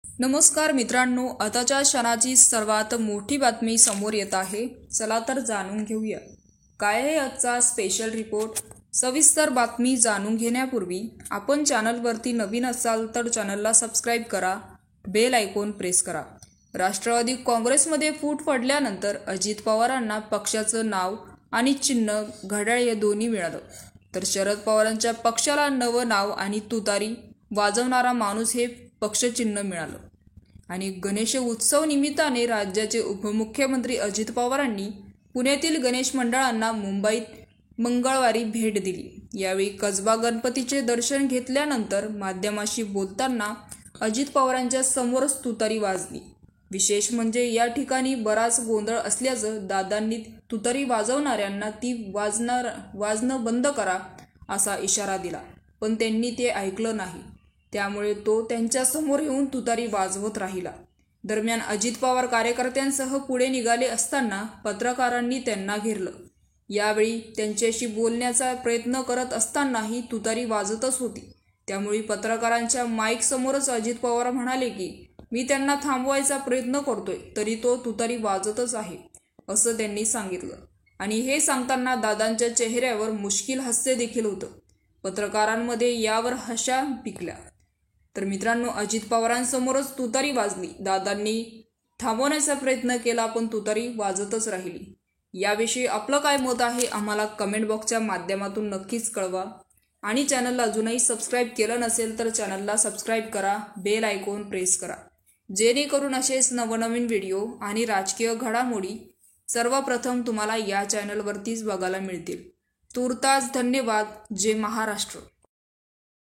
नमस्कार मित्रांनो, आताच्या क्षणाची सर्वात मोठी बातमी समोर येत आहे. चला तर जाणून घेऊया काय आहे आजचा स्पेशल रिपोर्ट. सविस्तर बातमी जाणून घेण्यापूर्वी आपण चॅनलवरती नवीन असाल तर चॅनलला सबस्क्राईब करा, बेल आयकॉन प्रेस करा. राष्ट्रवादी काँग्रेसमध्ये फूट पडल्यानंतर अजित पवारांना पक्षाचं नाव आणि चिन्ह घड्याळ हे दोन्ही मिळालं, तर शरद पवारांच्या पक्षाला नवं नाव आणि तुतारी वाजवणारा माणूस हे पक्षचिन्ह मिळालं. आणि गणेश उत्सव निमित्ताने राज्याचे उपमुख्यमंत्री अजित पवारांनी पुण्यातील गणेश मंडळांना मुंबईत मंगळवारी भेट दिली. यावेळी कसबा गणपतीचे दर्शन घेतल्यानंतर माध्यमांशी बोलताना अजित पवारांच्या समोरच तुतारी वाजली. विशेष म्हणजे या ठिकाणी बराच गोंधळ असल्याचं दादांनी तुतारी वाजवणाऱ्यांना ती वाजणं बंद करा असा इशारा दिला, पण त्यांनी ते ऐकलं नाही. त्यामुळे तो त्यांच्या समोर येऊन तुतारी वाजवत राहिला. दरम्यान अजित पवार कार्यकर्त्यांसह पुढे निघाले असताना पत्रकारांनी त्यांना घेरलं. यावेळी त्यांच्याशी बोलण्याचा प्रयत्न करत असतानाही तुतारी वाजतच होती. त्यामुळे पत्रकारांच्या माईक समोरच अजित पवार म्हणाले की मी त्यांना थांबवायचा प्रयत्न करतोय तरी तो तुतारी वाजतच आहे असं त्यांनी सांगितलं. आणि हे सांगताना दादांच्या चेहऱ्यावर मुश्किल हास्य देखील होतं. पत्रकारांमध्ये यावर हशा पिकल्या. तर मित्रांनो, अजित पवारांसमोरच तुतारी वाजली. दादांनी थांबवण्याचा प्रयत्न केला पण तुतारी वाजतच राहिली. याविषयी आपलं काय मत आहे आम्हाला कमेंट बॉक्सच्या माध्यमातून नक्कीच कळवा. आणि चॅनलला अजूनही सबस्क्राईब केलं नसेल तर चॅनलला सबस्क्राईब करा, बेल आयकॉन प्रेस करा, जेणेकरून असेच नवनवीन व्हिडिओ आणि राजकीय घडामोडी सर्वप्रथम तुम्हाला या चॅनलवरतीच बघायला मिळतील. तूर्तास धन्यवाद. जय महाराष्ट्र.